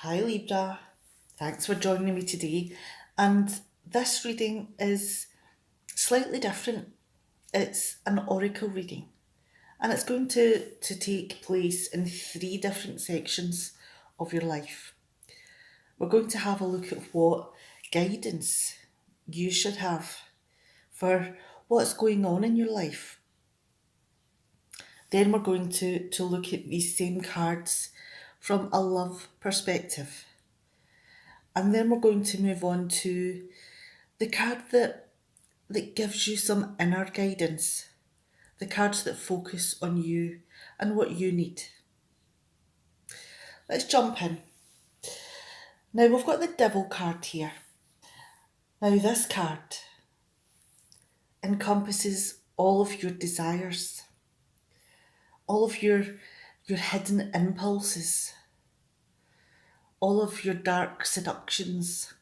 Hi Libra, thanks for joining me today. And this reading is slightly different. It's an oracle reading, and it's going to take place in three different sections of your life. We're going to have a look at what guidance you should have for what's going on in your life. Then we're going to look at these same cards from a love perspective. And then we're going to move on to the card that gives you some inner guidance, the cards that focus on you and what you need. Let's jump in. Now we've got the Devil card here. Now this card encompasses all of your desires, all of your hidden impulses, all of your dark seductions,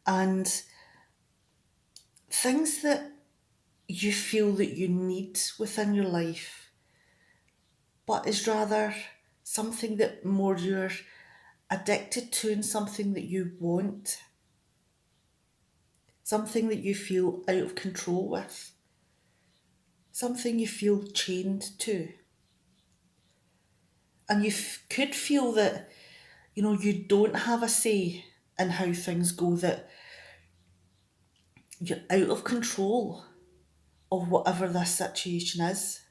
and things that you feel that you need within your life, but is rather something that more you're addicted to and something that you want, something that you feel out of control with, something you feel chained to. And you could feel that, you don't have a say in how things go, that you're out of control of whatever this situation is.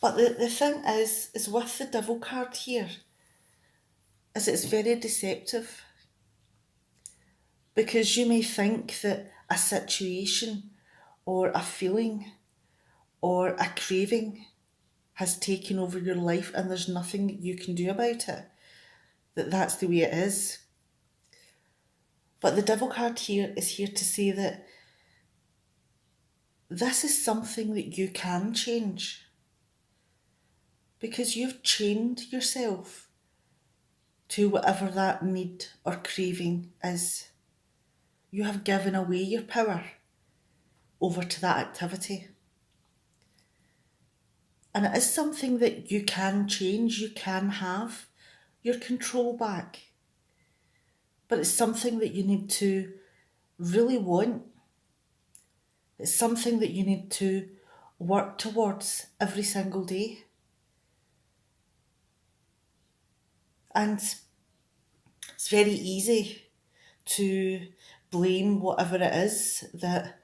But the thing is with the Devil card here, is it's very deceptive, because you may think that a situation or a feeling or a craving has taken over your life and there's nothing that you can do about it, that's the way it is. But the Devil card here is here to say that this is something that you can change, because you've chained yourself to whatever that need or craving is. You have given away your power over to that activity. And it is something that you can change, you can have your control back. But it's something that you need to really want. It's something that you need to work towards every single day. And it's very easy to blame whatever it is that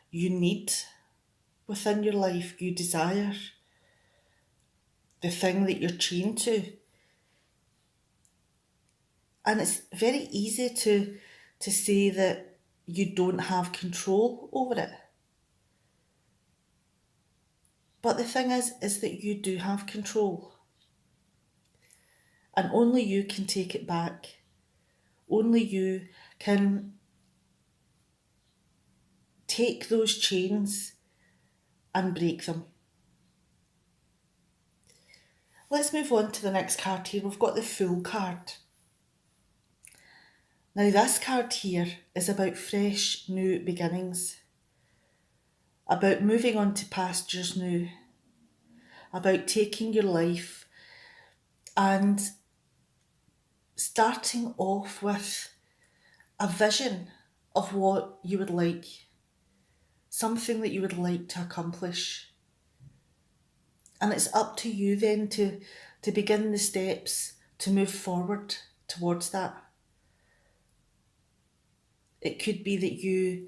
you need within your life, you desire, the thing that you're chained to. And it's very easy to say that you don't have control over it. But the thing is that you do have control. And only you can take it back. Only you can take those chains and break them. Let's move on to the next card here. We've got the Fool card. Now this card here is about fresh new beginnings, about moving on to pastures new, about taking your life and starting off with a vision of what you would like, something that you would like to accomplish. And it's up to you then to begin the steps to move forward towards that. It could be that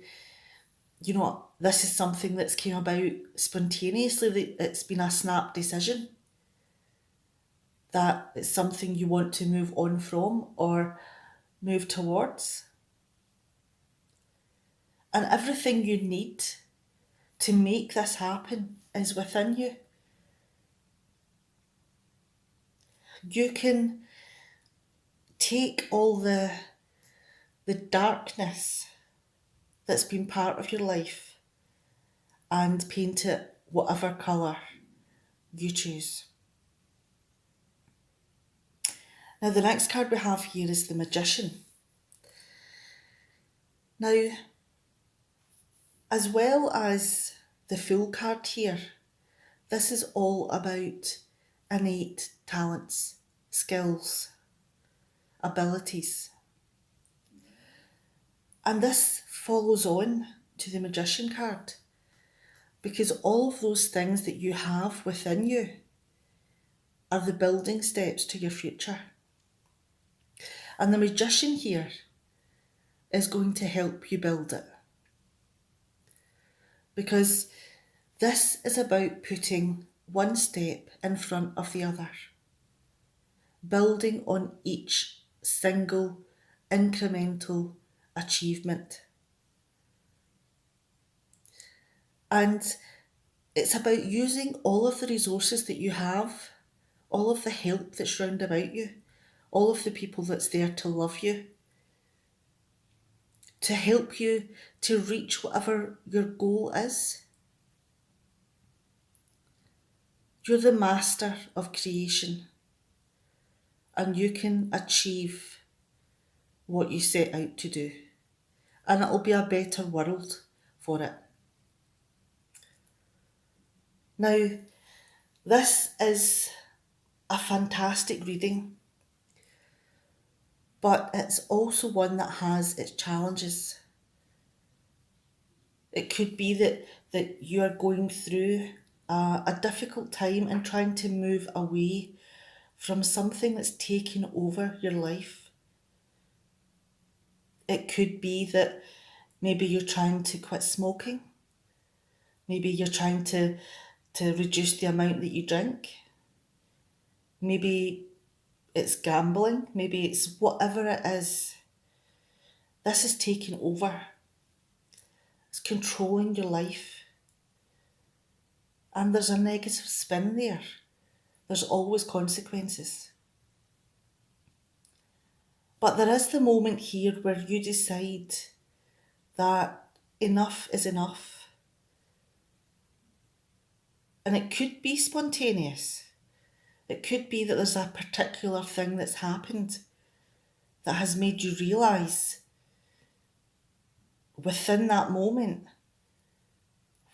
this is something that's came about spontaneously, that it's been a snap decision, that it's something you want to move on from or move towards. And everything you need to make this happen is within you. You can take all the darkness that's been part of your life and paint it whatever colour you choose. Now the next card we have here is the Magician. Now, as well as the Fool card here, this is all about innate talents, skills, abilities. And this follows on to the Magician card because all of those things that you have within you are the building steps to your future. And the Magician here is going to help you build it because this is about putting one step in front of the other, building on each single incremental achievement. And it's about using all of the resources that you have, all of the help that's round about you, all of the people that's there to love you, to help you to reach whatever your goal is. You're the master of creation and you can achieve what you set out to do. And it'll be a better world for it. Now, this is a fantastic reading, but it's also one that has its challenges. It could be that you are going through a difficult time and trying to move away from something that's taken over your life. It could be that maybe you're trying to quit smoking. Maybe you're trying to reduce the amount that you drink. Maybe it's gambling. Maybe it's whatever it is. This is taking over. It's controlling your life. And there's a negative spin there. There's always consequences. But there is the moment here where you decide that enough is enough. And it could be spontaneous. It could be that there's a particular thing that's happened that has made you realise within that moment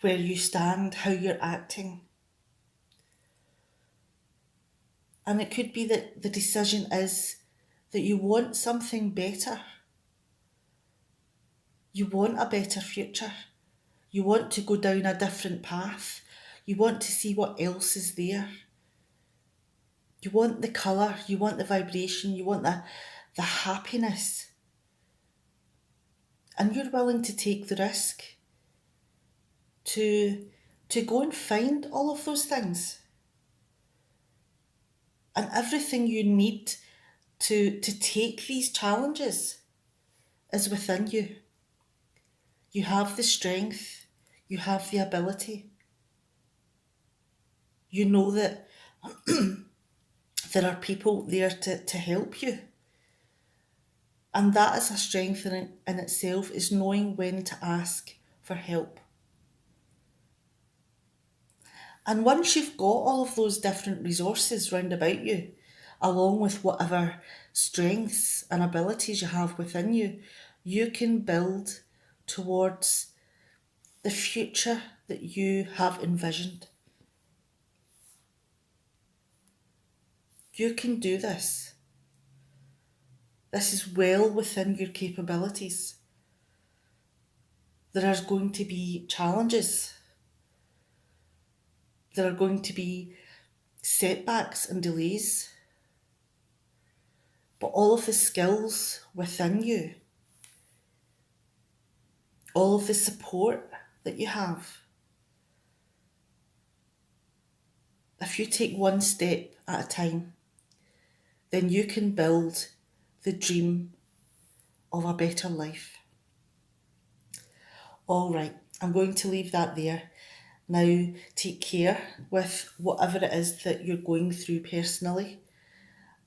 where you stand, how you're acting. And it could be that the decision is that you want something better. You want a better future. You want to go down a different path. You want to see what else is there. You want the colour, you want the vibration, you want the happiness. And you're willing to take the risk to go and find all of those things. And everything you need to take these challenges is within you. You have the strength, you have the ability. You know that there are people there to help you. And that is a strength in itself, is knowing when to ask for help. And once you've got all of those different resources round about you, along with whatever strengths and abilities you have within you, you can build towards the future that you have envisioned. You can do this. This is well within your capabilities. There are going to be challenges. There are going to be setbacks and delays. But all of the skills within you, all of the support that you have, if you take one step at a time, then you can build the dream of a better life. All right, I'm going to leave that there. Now take care with whatever it is that you're going through personally,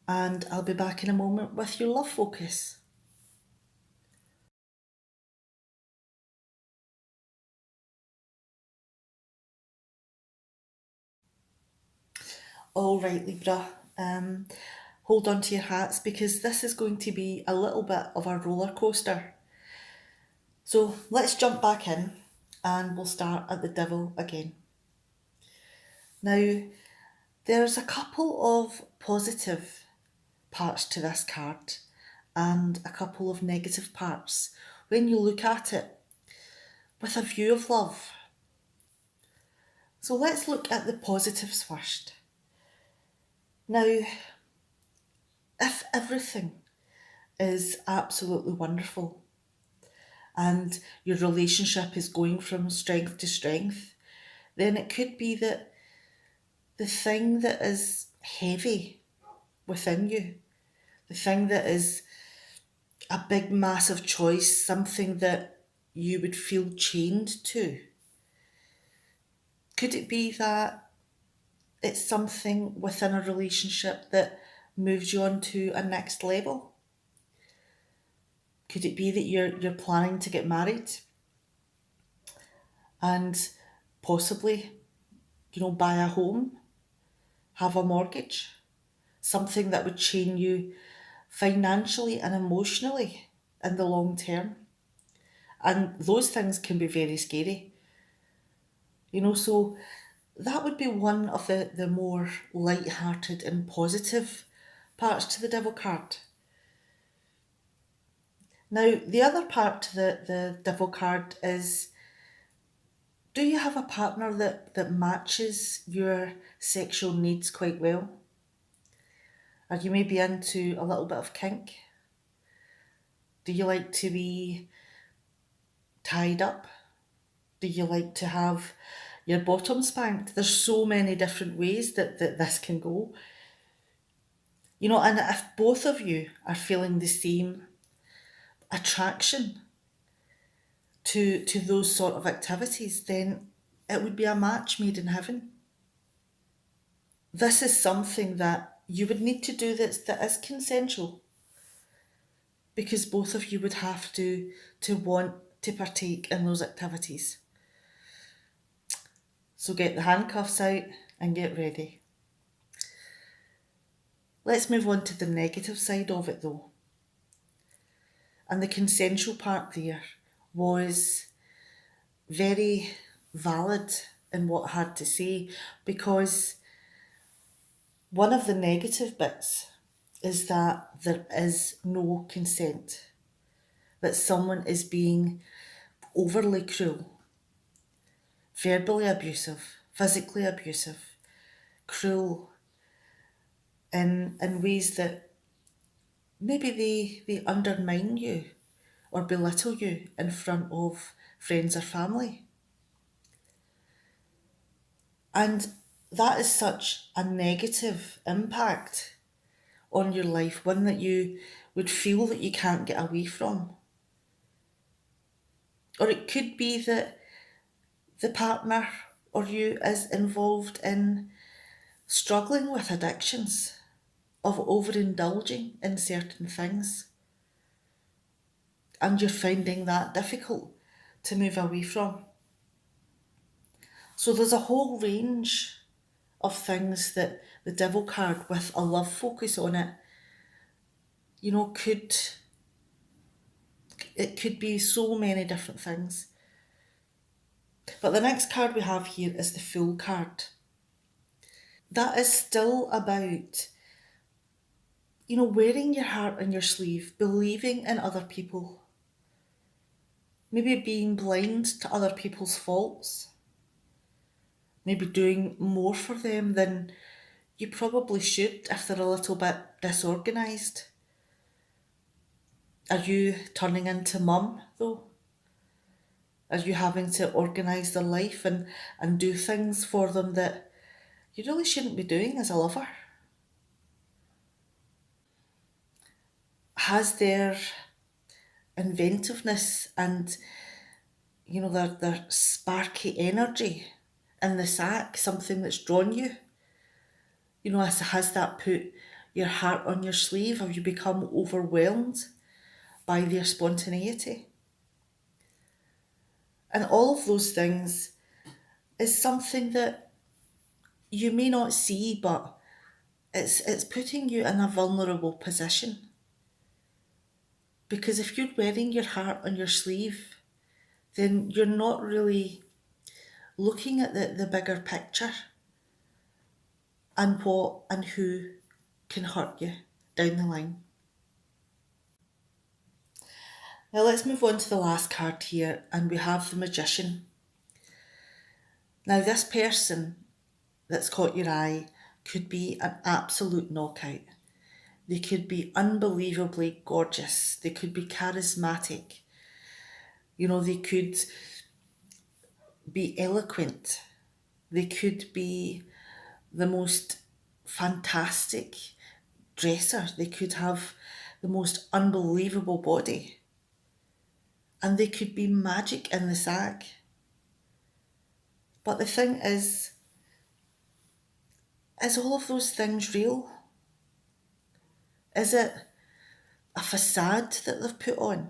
and I'll be back in a moment with your love focus. All right, Libra, hold on to your hats because this is going to be a little bit of a roller coaster. So let's jump back in and we'll start at the devil again. Now, there's a couple of positive parts to this card and a couple of negative parts when you look at it with a view of love. So let's look at the positives first. Now, if everything is absolutely wonderful and your relationship is going from strength to strength, then it could be that the thing that is heavy within you, the thing that is a big, massive choice, something that you would feel chained to, could it be that it's something within a relationship that moves you on to a next level? Could it be that you're planning to get married and possibly, buy a home, have a mortgage, something that would chain you financially and emotionally in the long term? And those things can be very scary, so that would be one of the more light-hearted and positive parts to the devil card. Now, the other part to the devil card is, do you have a partner that matches your sexual needs quite well? Are you maybe into a little bit of kink? Do you like to be tied up? Do you like to have your bottom spanked? There's so many different ways that this can go. And if both of you are feeling the same attraction to those sort of activities, then it would be a match made in heaven. This is something that you would need to do that is consensual, because both of you would have to want to partake in those activities. So get the handcuffs out and get ready. Let's move on to the negative side of it though. And the consensual part there was very valid in what I had to say, because one of the negative bits is that there is no consent, that someone is being overly cruel, verbally abusive, physically abusive, cruel in ways that maybe they undermine you or belittle you in front of friends or family. And that is such a negative impact on your life, one that you would feel that you can't get away from. Or it could be that the partner or you is involved in struggling with addictions, of overindulging in certain things, and you're finding that difficult to move away from. So there's a whole range of things that the devil card with a love focus on it, could be so many different things. But the next card we have here is the Fool card. That is still about, wearing your heart on your sleeve, believing in other people, maybe being blind to other people's faults, maybe doing more for them than you probably should if they're a little bit disorganised. Are you turning into mum though? Are you having to organise their life and do things for them that you really shouldn't be doing as a lover? Has their inventiveness and their sparky energy in the sack something that's drawn you? Has that put your heart on your sleeve? Have you become overwhelmed by their spontaneity? And all of those things is something that you may not see, but it's putting you in a vulnerable position. Because if you're wearing your heart on your sleeve, then you're not really looking at the bigger picture and what and who can hurt you down the line. Now let's move on to the last card here, and we have the Magician. Now, this person that's caught your eye could be an absolute knockout. They could be unbelievably gorgeous. They could be charismatic. They could be eloquent. They could be the most fantastic dresser. They could have the most unbelievable body. And they could be magic in the sack. But the thing is all of those things real? Is it a facade that they've put on?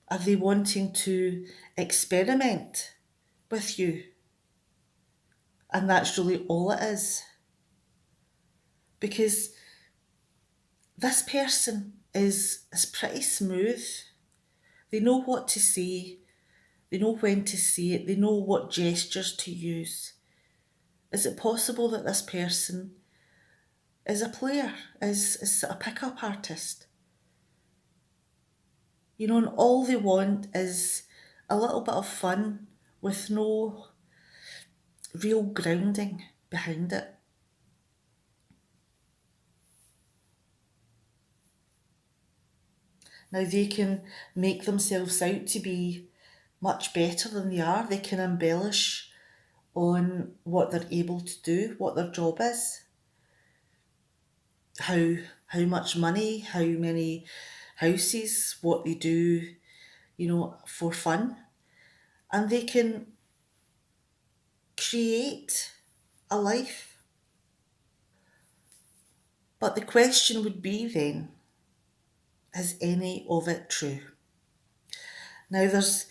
Are they wanting to experiment with you? And that's really all it is. Because this person is pretty smooth. They know what to say. They know when to say it. They know what gestures to use. Is it possible that this person is a player, is a pickup artist? And all they want is a little bit of fun with no real grounding behind it. Now, they can make themselves out to be much better than they are. They can embellish on what they're able to do, what their job is, how much money, how many houses, what they do, for fun. And they can create a life. But the question would be then, is any of it true? Now, there's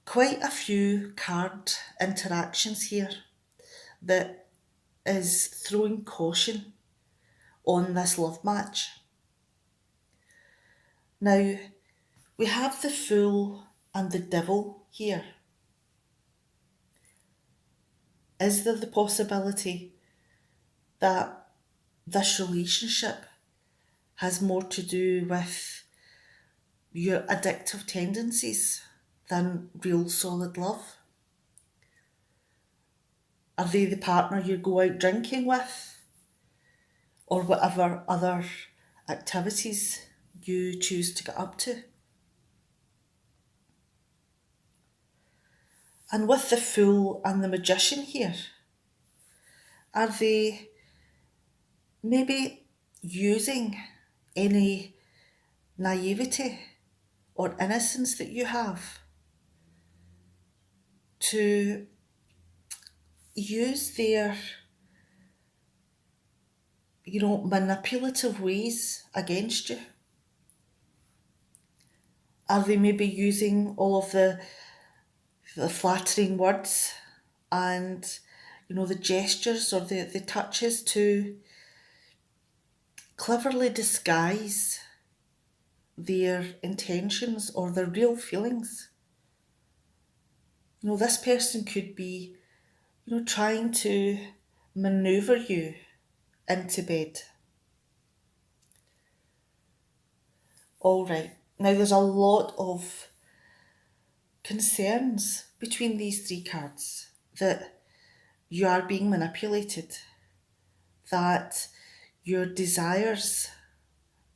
quite a few card interactions here that is throwing caution on this love match. Now, we have the Fool and the Devil here. Is there the possibility that this relationship has more to do with your addictive tendencies than real solid love? Are they the partner you go out drinking with? Or whatever other activities you choose to get up to? And with the Fool and the Magician here, are they maybe using any naivety or innocence that you have to use their, manipulative ways against you? Are they maybe using all of the flattering words and, the gestures or the touches to cleverly disguise their intentions or their real feelings? This person could be, trying to maneuver you into bed. All right. Now, there's a lot of concerns between these three cards that you are being manipulated, that your desires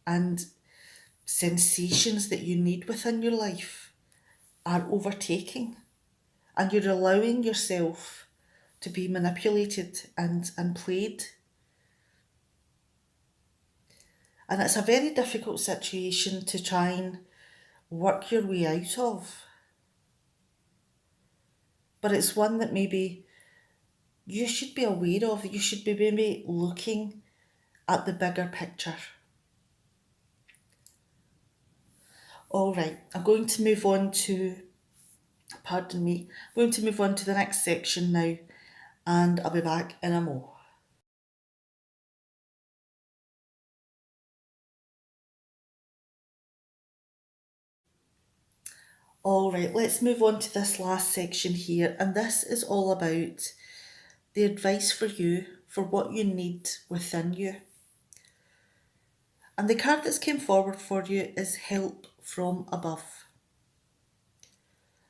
and sensations that you need within your life are overtaking, and you're allowing yourself to be manipulated and played. And it's a very difficult situation to try and work your way out of. But it's one that maybe you should be aware of. You should be maybe looking at the bigger picture. All right, I'm going to move on to, I'm going to move on to the next section now, and I'll be back in a mo. All right, let's move on to this last section here, and this is all about the advice for you for what you need within you. And the card that's came forward for you is help from above.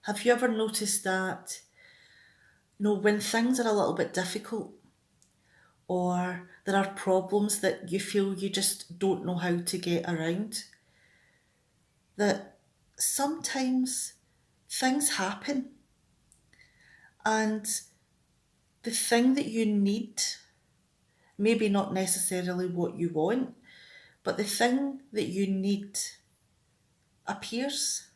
Have you ever noticed that, when things are a little bit difficult or there are problems that you feel you just don't know how to get around, that sometimes things happen and the thing that you need, maybe not necessarily what you want, but the thing that you need appears.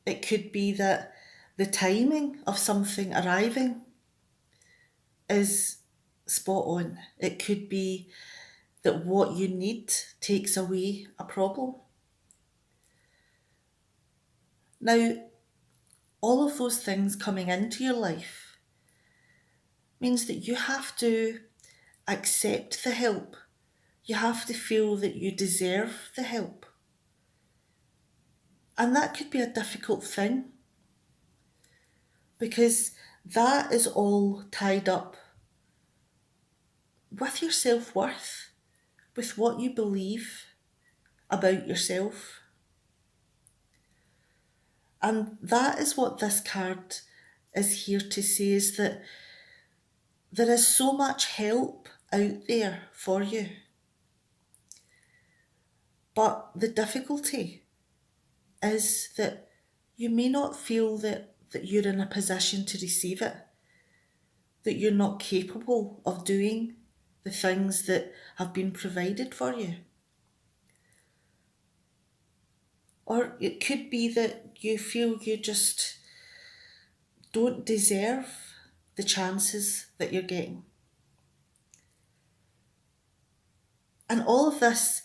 It could be that the timing of something arriving is spot on. It could be that what you need takes away a problem. Now, all of those things coming into your life means that you have to accept the help. You have to feel that you deserve the help. And that could be a difficult thing because that is all tied up with your self-worth, with what you believe about yourself. And that is what this card is here to say, is that there is so much help out there for you. But the difficulty is that you may not feel that you're in a position to receive it, that you're not capable of doing the things that have been provided for you. Or it could be that you feel you just don't deserve the chances that you're getting. And all of this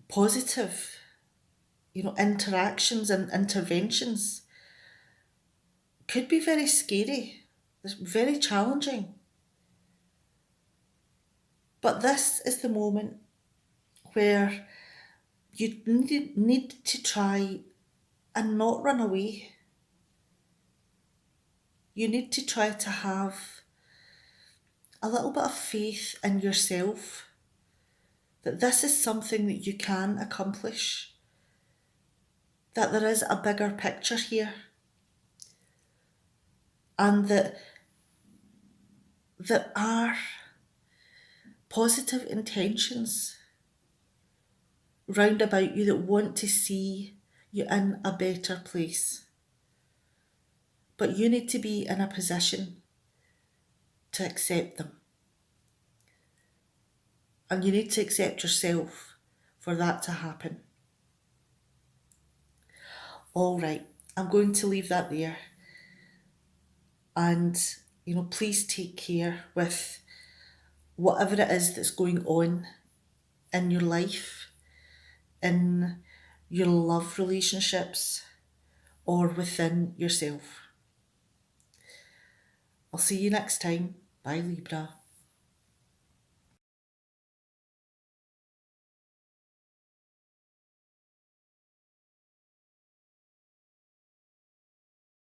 positive, interactions and interventions could be very scary, very challenging. But this is the moment where you need to try and not run away. You need to try to have a little bit of faith in yourself that this is something that you can accomplish, that there is a bigger picture here, and that there are positive intentions round about you that want to see you in a better place. But you need to be in a position to accept them. And you need to accept yourself for that to happen. All right, I'm going to leave that there. And, please take care with whatever it is that's going on in your life, in your love relationships, or within yourself. I'll see you next time. Bye, Libra.